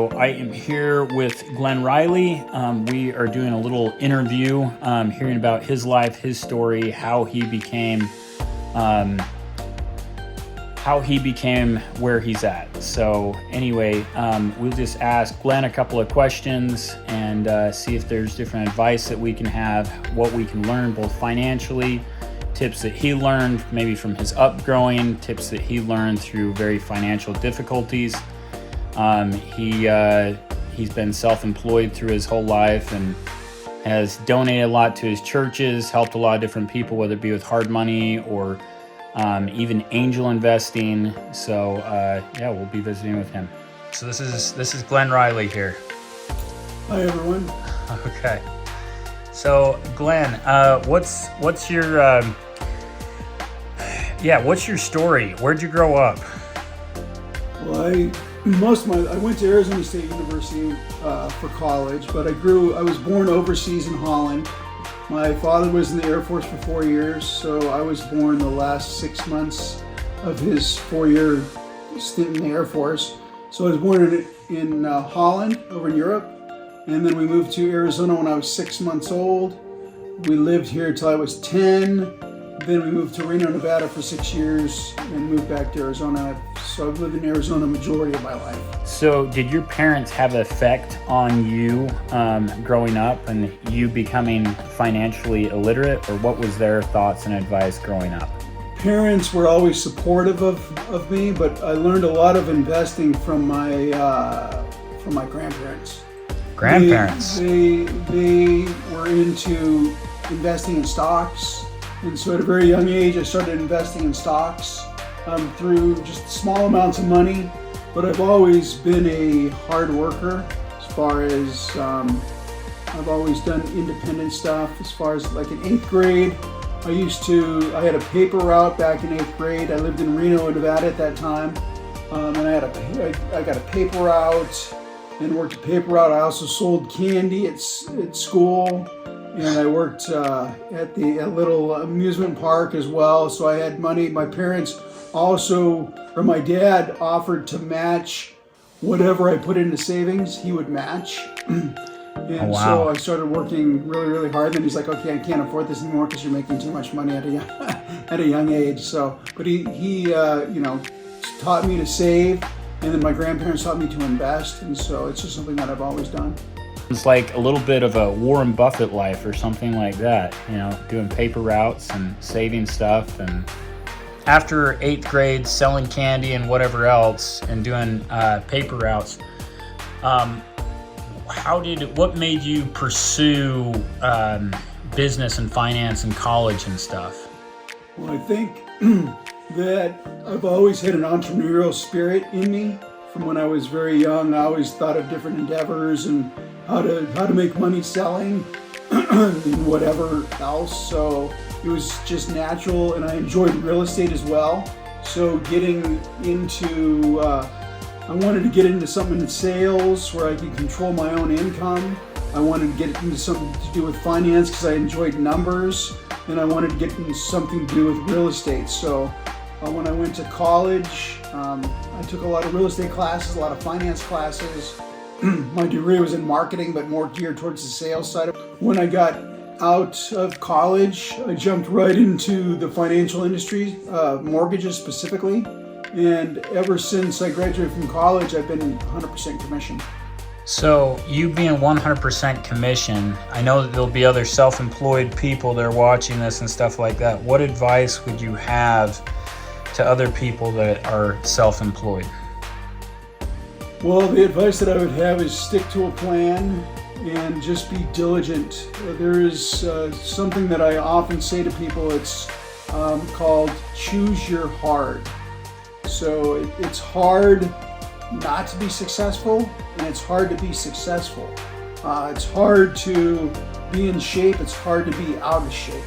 I am here with Glenn Reiley. We are doing a little interview, hearing about his life, his story, how he became where he's at. So anyway, we'll just ask Glenn a couple of questions and see if there's different advice that we can have, what we can learn both financially, tips that he learned maybe from his upgrowing, tips that he learned through very financial difficulties. He's been self-employed through his whole life and has donated a lot to his churches, helped a lot of different people, whether it be with hard money or even angel investing. So we'll be visiting with him. So this is Glenn Reiley here. Hi everyone. Okay. So Glenn, what's your story? Where'd you grow up? Well, I went to Arizona State University for college, but I was born overseas in Holland. My father was in the Air Force for 4 years, so I was born the last 6 months of his 4-year stint in the Air Force. So I was born in Holland, over in Europe, and then we moved to Arizona when I was 6 months old. We lived here till I was 10. Then we moved to Reno, Nevada for 6 years and moved back to Arizona. So I've lived in Arizona the majority of my life. So did your parents have an effect on you growing up and you becoming financially illiterate, or what was their thoughts and advice growing up? Parents were always supportive of me, but I learned a lot of investing from my grandparents. Grandparents? They were into investing in stocks. And so at a very young age, I started investing in stocks through just small amounts of money. But I've always been a hard worker as far as I've always done independent stuff. As far as like in 8th grade, I had a paper route back in 8th grade. I lived in Reno, Nevada at that time. And I got a paper route and worked a paper route. I also sold candy at school. And I worked at a little amusement park as well, so I had money. My dad offered to match whatever I put into savings, he would match. And so I started working really, really hard. Then he's like, okay, I can't afford this anymore because you're making too much money at a young age. So, but he taught me to save, and then my grandparents taught me to invest. And so it's just something that I've always done. It's like a little bit of a Warren Buffett life or something like that, doing paper routes and saving stuff. And after 8th grade, selling candy and whatever else and doing paper routes, what made you pursue business and finance in college and stuff? Well, I think that I've always had an entrepreneurial spirit in me. From when I was very young, I always thought of different endeavors and how to make money selling and whatever else. So it was just natural, and I enjoyed real estate as well. So getting into, I wanted to get into something in sales where I could control my own income. I wanted to get into something to do with finance because I enjoyed numbers, and I wanted to get into something to do with real estate. So when I went to college, I took a lot of real estate classes, a lot of finance classes. My degree was in marketing, but more geared towards the sales side. When I got out of college, I jumped right into the financial industry, mortgages specifically. And ever since I graduated from college, I've been 100% commission. So you being 100% commission, I know that there'll be other self-employed people that are watching this and stuff like that. What advice would you have to other people that are self-employed? Well, the advice that I would have is stick to a plan and just be diligent. There is something that I often say to people. It's called choose your hard. So it's hard not to be successful, and it's hard to be successful. It's hard to be in shape. It's hard to be out of shape.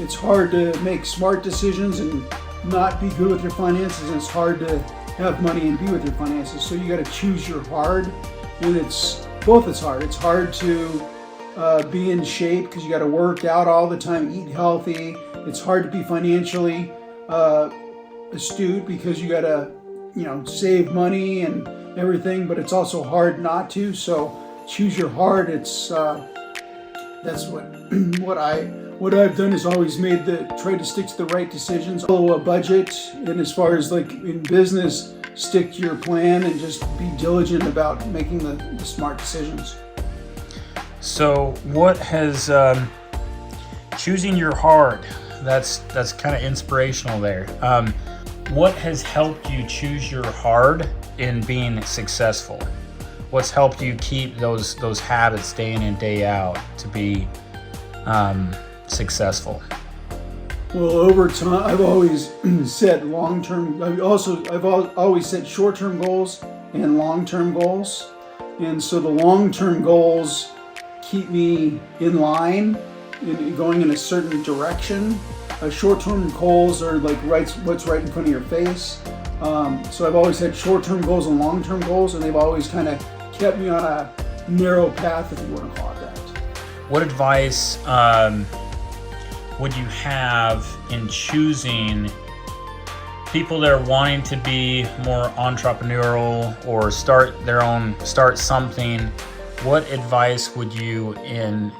It's hard to make smart decisions and not be good with your finances. And it's hard to have money and be with your finances. So you got to choose your hard, and it's hard. It's hard to be in shape because you got to work out all the time, eat healthy. It's hard to be financially astute because you got to save money and everything, but it's also hard not to. So choose your heart. It's that's what I've done is always try to stick to the right decisions, follow a budget, and as far as like in business, stick to your plan and just be diligent about making the smart decisions. So what has choosing your heart, that's kind of inspirational there. What has helped you choose your heart in being successful? What's helped you keep those habits day in and day out to be successful? Well, over time, I've always set long-term. I've always set short-term goals and long-term goals, and so the long-term goals keep me in line, going in a certain direction. Short-term goals are like what's right in front of your face. So I've always had short-term goals and long-term goals, and they've always kind of kept me on a narrow path, if you want to call it that. What advice would you have in choosing people that are wanting to be more entrepreneurial or start something? What advice would you in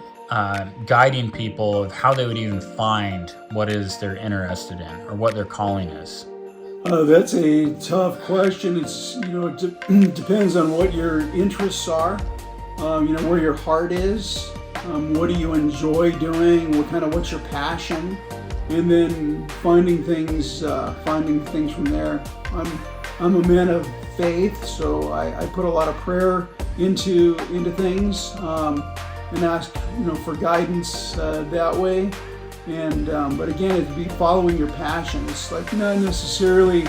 guiding people of how they would even find what is they're interested in or what their calling is? That's a tough question. It's it depends on what your interests are. Where your heart is. What do you enjoy doing? What's your passion? And then finding things from there. I'm a man of faith, so I put a lot of prayer into things and ask for guidance that way. And but again, it'd be following your passion. It's like not necessarily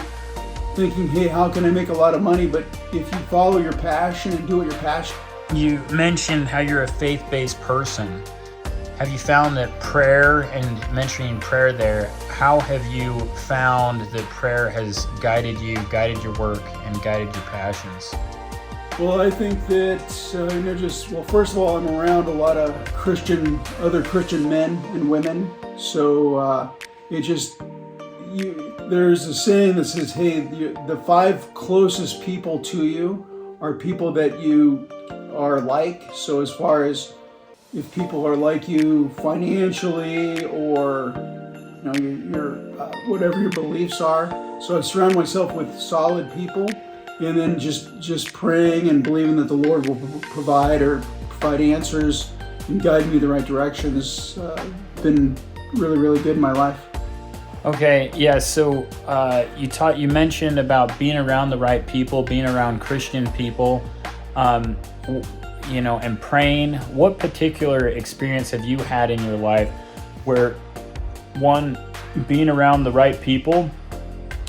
thinking, hey, how can I make a lot of money? But if you follow your passion and do what your passion. You mentioned how you're a faith-based person. Have you found that prayer, and mentioning prayer there, how have you found that prayer has guided you, guided your work, and guided your passions? Well, I think that first of all, I'm around a lot of other Christian men and women. So there's a saying that says, hey, the 5 closest people to you are people that you are like. So as far as if people are like you financially or your whatever your beliefs are. So I surround myself with solid people, and then just praying and believing that the Lord will provide answers and guide me the right direction has been really, really good in my life. Okay, yeah. So you mentioned about being around the right people, being around Christian people, and praying. What particular experience have you had in your life where one, being around the right people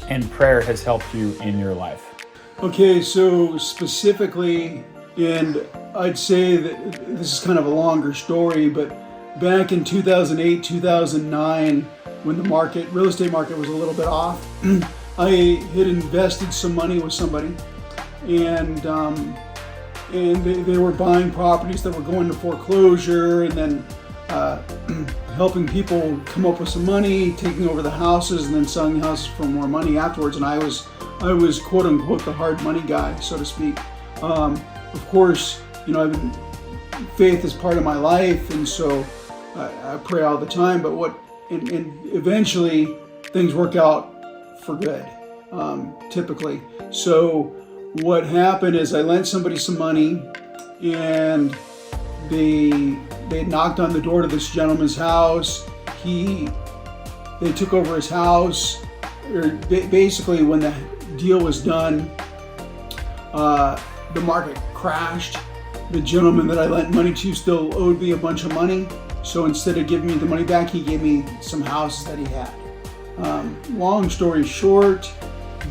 and prayer has helped you in your life? Okay, so specifically, and I'd say that this is kind of a longer story, but back in 2008, 2009, when the real estate market was a little bit off, I had invested some money with somebody, and they were buying properties that were going to foreclosure, and then helping people come up with some money, taking over the houses, and then selling the houses for more money afterwards. And I was quote unquote the hard money guy, so to speak. Of course, faith is part of my life, and so I pray all the time. But and eventually things work out for good, typically. So what happened is I lent somebody some money, and they knocked on the door to this gentleman's house. They took over his house. Basically, when the deal was done, the market crashed. The gentleman that I lent money to still owed me a bunch of money. So instead of giving me the money back, he gave me some houses that he had. Long story short,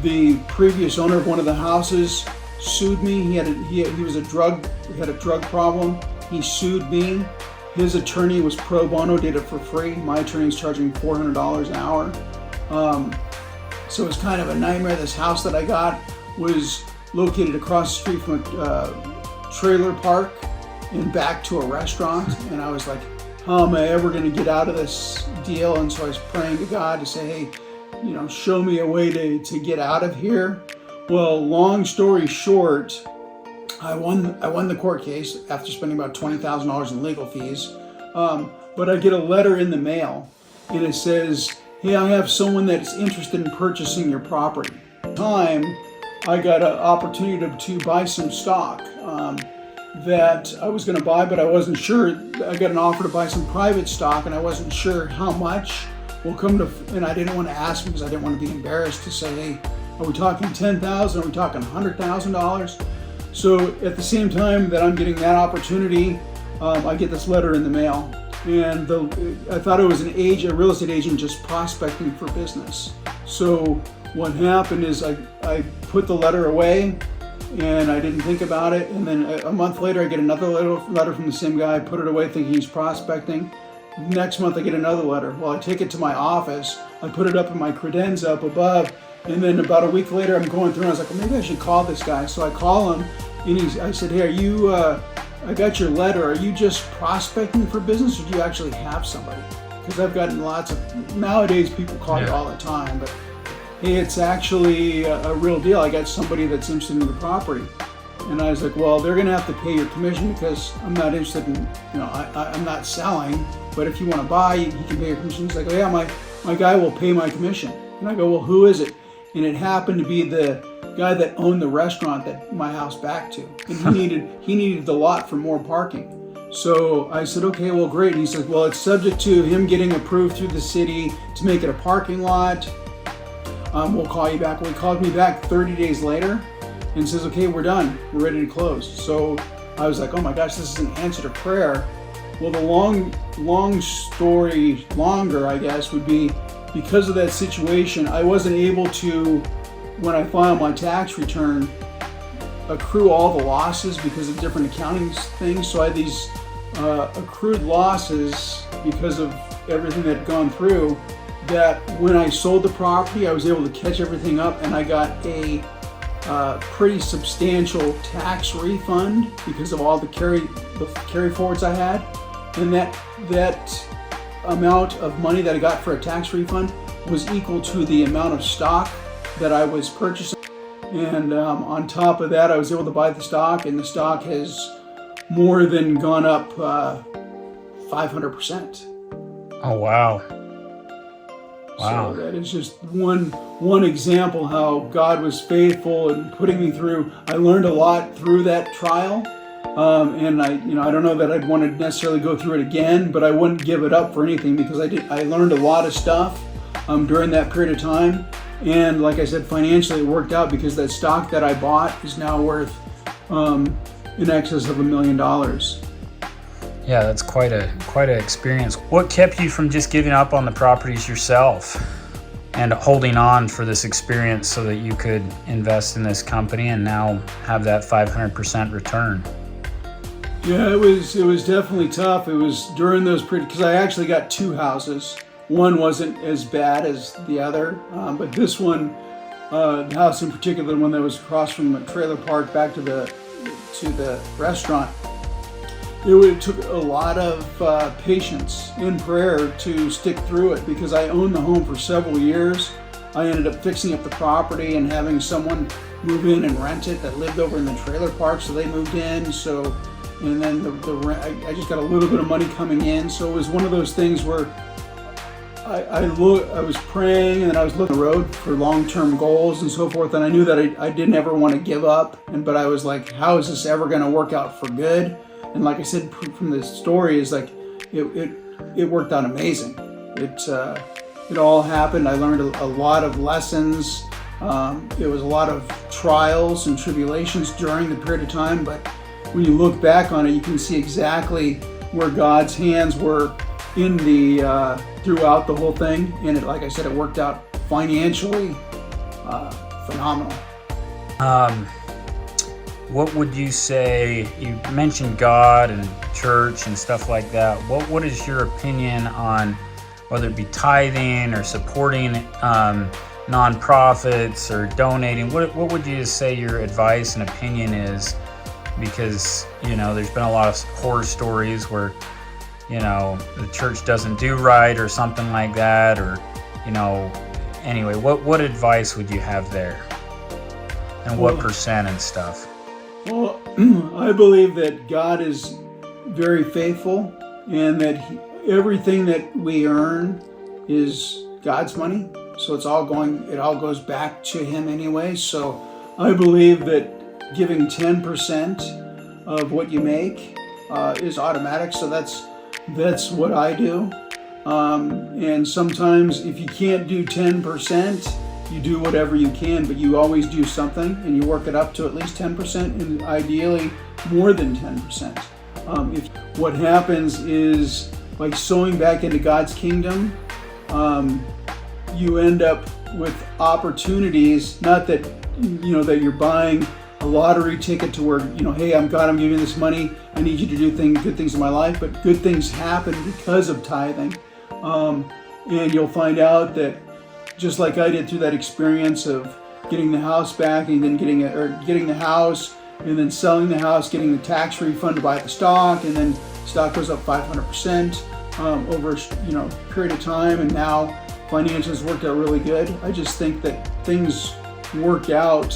the previous owner of one of the houses sued me. He had a drug problem. He sued me. His attorney was pro bono, did it for free. My attorney was charging $400 an hour. So it was kind of a nightmare. This house that I got was located across the street from a trailer park and back to a restaurant. And I was like, how am I ever going to get out of this deal? And so I was praying to God to say, hey, show me a way to get out of here. Well, long story short, I won the court case after spending about $20,000 in legal fees. But I get a letter in the mail, and it says, "Hey, I have someone that's interested in purchasing your property." At the time, I got an opportunity to buy some stock that I was going to buy, but I wasn't sure. I got an offer to buy some private stock, and I wasn't sure how much will come to. And I didn't want to ask because I didn't want to be embarrassed to say, "Hey, are we talking $10,000? Are we talking $100,000?" So at the same time that I'm getting that opportunity, I get this letter in the mail, and I thought it was a real estate agent just prospecting for business. So what happened is I put the letter away, and I didn't think about it. And then a month later, I get another letter from the same guy. I put it away thinking he's prospecting. Next month, I get another letter. Well, I take it to my office. I put it up in my credenza up above. And then about a week later, I'm going through and I was like, well, maybe I should call this guy. So I call him, and I said, "Hey, I got your letter. Are you just prospecting for business, or do you actually have somebody?" Because I've gotten nowadays people call you all the time, but hey, it's actually a real deal. I got somebody that's interested in the property. And I was like, well, they're going to have to pay your commission because I'm not interested in, I'm not selling, but if you want to buy, he can pay your commission. He's like, oh yeah, my guy will pay my commission. And I go, well, who is it? And it happened to be the guy that owned the restaurant that my house backed to. And he needed the lot for more parking. So I said, okay, well, great. And he said, well, it's subject to him getting approved through the city to make it a parking lot. We'll call you back. Well, he called me back 30 days later and says, okay, we're done. We're ready to close. So I was like, oh my gosh, this is an answer to prayer. Well, the long story longer, I guess, would be because of that situation, I wasn't able to, when I filed my tax return, accrue all the losses because of different accounting things. So I had these accrued losses because of everything that had gone through, that when I sold the property, I was able to catch everything up, and I got a pretty substantial tax refund because of all the carry forwards I had. And that amount of money that I got for a tax refund was equal to the amount of stock that I was purchasing. And on top of that, I was able to buy the stock, and the stock has more than gone up 500%. Oh, wow. Wow. So that is just one example how God was faithful in putting me through. I learned a lot through that trial, and I don't know that I'd want to necessarily go through it again, but I wouldn't give it up for anything because I learned a lot of stuff during that period of time. And like I said, financially it worked out because that stock that I bought is now worth in excess of $1 million. Yeah, that's quite an experience. What kept you from just giving up on the properties yourself and holding on for this experience so that you could invest in this company and now have that 500% return? Yeah, it was definitely tough. It was during those periods because I actually got two houses. One wasn't as bad as the other, but this one, the house in particular, the one that was across from the trailer park back to the restaurant, it took a lot of patience and prayer to stick through it because I owned the home for several years. I ended up fixing up the property and having someone move in and rent it that lived over in the trailer park, so they moved in. So, and then the rent, I just got a little bit of money coming in. So it was one of those things where I was praying, and then I was looking at the road for long-term goals and so forth, and I knew that I didn't ever want to give up. But I was like, how is this ever going to work out for good? And like I said from the story, is like it worked out amazing. It all happened. I learned a lot of lessons. It was a lot of trials and tribulations during the period of time. But when you look back on it, you can see exactly where God's hands were in the throughout the whole thing. And like I said, it worked out financially phenomenal. What would you say? You mentioned God and church and stuff like that. What is your opinion on whether it be tithing or supporting nonprofits or donating? What would you say your advice and opinion is? Because there's been a lot of horror stories where the church doesn't do right or something like that, or anyway, what advice would you have there? and what percent and stuff? Well, I believe that God is very faithful, and that everything that we earn is God's money. So it all goes back to Him anyway. So I believe that giving 10% of what you make is automatic. So that's what I do. And sometimes if you can't do 10%, you do whatever you can, but you always do something, and you work it up to at least 10%, and ideally more than 10%. If what happens is, by sowing back into God's kingdom, you end up with opportunities. Not that that you're buying a lottery ticket to where hey, God, I'm giving you this money, I need you to do good things in my life. But good things happen because of tithing, and you'll find out that, just like I did through that experience of getting the house back, and then getting the house, and then selling the house, getting the tax refund to buy the stock, and then stock goes up 500% over a period of time, and now financials worked out really good. I just think that things work out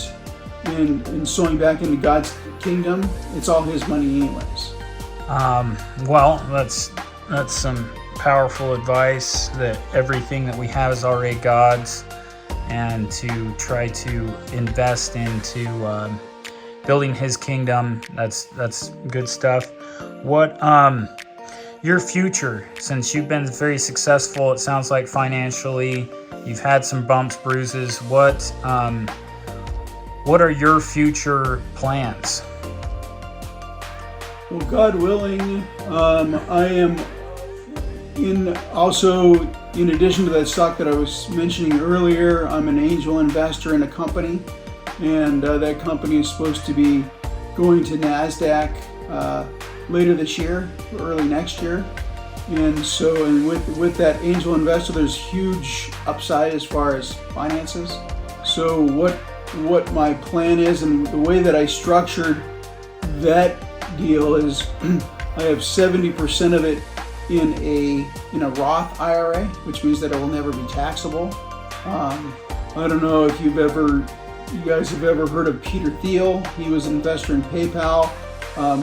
in sowing back into God's kingdom. It's all His money anyways. Well, that's some powerful advice, that everything that we have is already God's, and to try to invest into building His kingdom. That's good stuff. What your future, since you've been very successful, it sounds like financially, you've had some bumps, bruises. What are your future plans? Well, God willing, I am in addition to that stock that I was mentioning earlier, I'm an angel investor in a company, and that company is supposed to be going to NASDAQ later this year, or early next year. And with that angel investor, there's huge upside as far as finances. So what my plan is, and the way that I structured that deal, is I have 70% of it in a Roth IRA, which means that it will never be taxable. I don't know if you guys have ever heard of Peter Thiel. He was an investor in PayPal.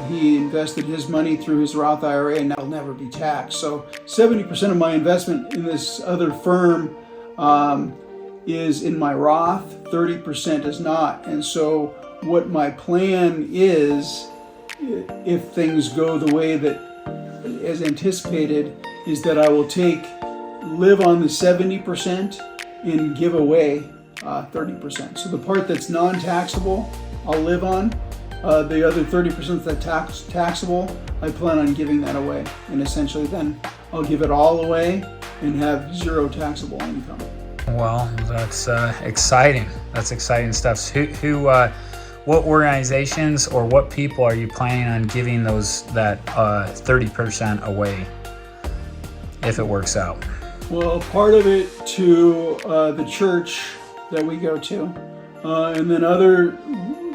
He invested his money through his Roth IRA, and that will never be taxed. So 70% of my investment in this other firm is in my Roth, 30% is not. And so what my plan is, if things go the way that as anticipated, is that I will live on the 70% and give away 30%. So the part that's non-taxable, I'll live on. The other 30% that's taxable, I plan on giving that away. And essentially then I'll give it all away and have zero taxable income. Well, that's exciting. That's exciting stuff. So what organizations or what people are you planning on giving that 30% away, if it works out? Well, part of it to the church that we go to, and then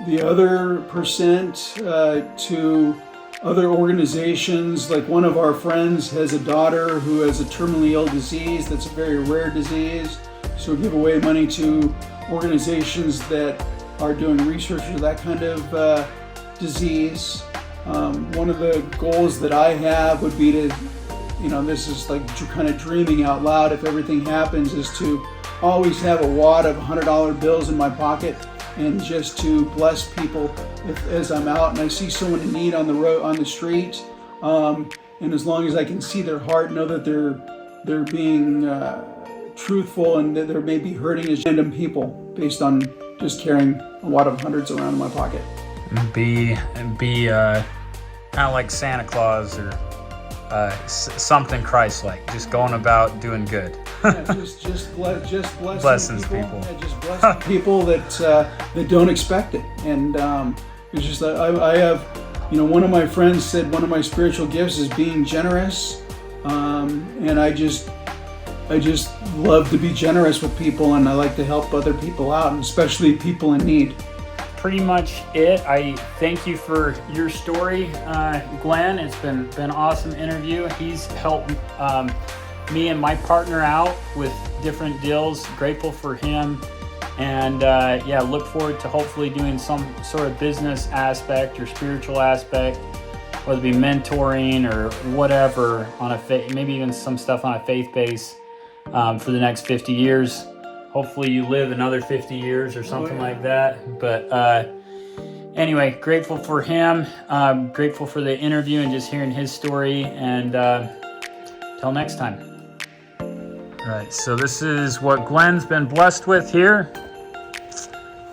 the other percent to other organizations. Like, one of our friends has a daughter who has a terminally ill disease that's a very rare disease, so we give away money to organizations that are doing research for that kind of disease. One of the goals that I have would be to, this is like kind of dreaming out loud if everything happens, is to always have a wad of $100 bills in my pocket, and just to bless people as I'm out and I see someone in need on the road, on the street, and as long as I can see their heart, know that they're being truthful, and that they're maybe hurting as random people based on just carrying a wad of hundreds around in my pocket. Be kind of like Santa Claus, or something Christ-like, just going about doing good. Yeah, just blessing blessings people. people. Yeah, just blessing people that don't expect it. And it's just that I have, one of my friends said one of my spiritual gifts is being generous, and I just love to be generous with people, and I like to help other people out, and especially people in need. Pretty much it. I thank you for your story, Glenn. It's been an awesome interview. He's helped me and my partner out with different deals. Grateful for him, And yeah, look forward to hopefully doing some sort of business aspect or spiritual aspect, whether it be mentoring or whatever, on a maybe even some stuff on a faith base for the next 50 years. Hopefully you live another 50 years or something like that. But anyway, grateful for him, grateful for the interview and just hearing his story. And till next time. All right, so this is what Glenn's been blessed with here.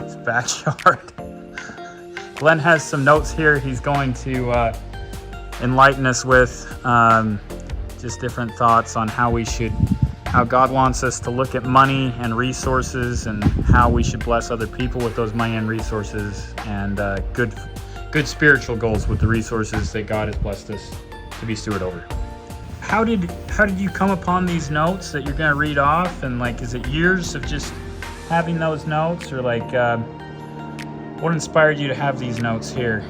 His backyard. Glenn has some notes here he's going to enlighten us with, just different thoughts on how God wants us to look at money and resources, and how we should bless other people with those money and resources, and good spiritual goals with the resources that God has blessed us to be steward over. How did you come upon these notes that you're going to read off? And like, is it years of just having those notes, or like, what inspired you to have these notes here?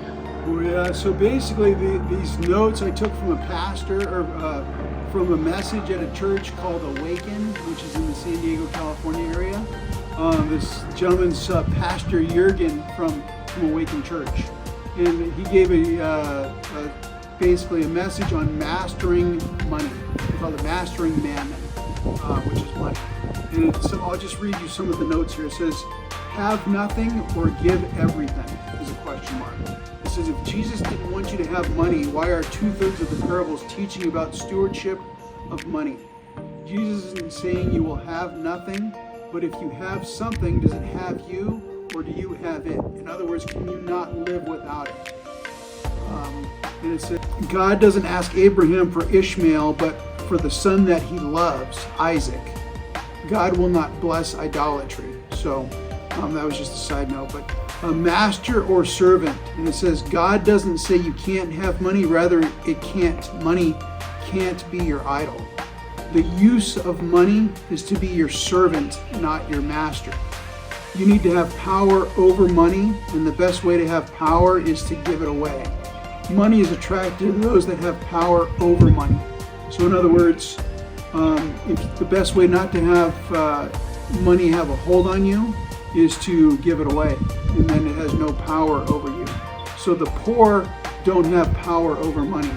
Well, yeah, so basically these notes I took from a pastor, or from a message at a church called Awaken, which is in the San Diego, California area. This gentleman's Pastor Jurgen from Awaken Church, and he gave basically a message on mastering money. We call it Mastering Mammon, which is money. And I'll just read you some of the notes here. It says, have nothing or give everything, is a question mark. It says, if Jesus didn't want you to have money, why are 2/3 of the parables teaching about stewardship of money? Jesus isn't saying you will have nothing, but if you have something, does it have you, or do you have it? In other words, can you not live without it? And it says, God doesn't ask Abraham for Ishmael, but for the son that he loves, Isaac. God will not bless idolatry. So that was just a side note. But a master or servant, and it says God doesn't say you can't have money, rather money can't be your idol. The use of money is to be your servant, not your master. You need to have power over money, and the best way to have power is to give it away. Money is attracted to those that have power over money. So in other words, the best way not to have money have a hold on you is to give it away, and then it has no power over you. So the poor don't have power over money.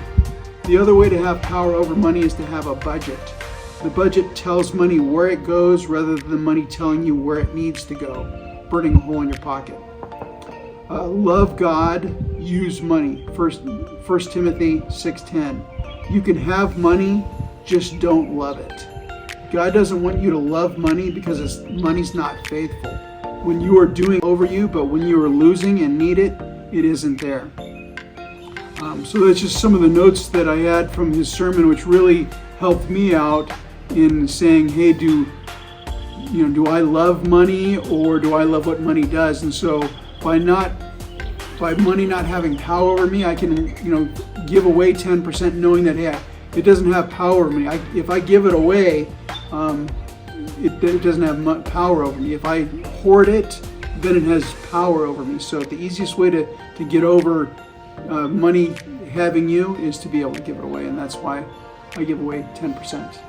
The other way to have power over money is to have a budget. The budget tells money where it goes rather than money telling you where it needs to go, burning a hole in your pocket. Love God, use money. 1 Timothy 6:10. You can have money, just don't love it. God doesn't want you to love money because money's not faithful. When you are doing over you, but when you are losing and need it, it isn't there. So that's just some of the notes that I had from his sermon, which really helped me out in saying, hey, do I love money, or do I love what money does? And so by money not having power over me, I can give away 10%, knowing that, hey, it doesn't have power over me. If I give it away, it doesn't have power over me. If I hoard it, then it has power over me. So the easiest way to get over money having you is to be able to give it away, and that's why I give away 10%.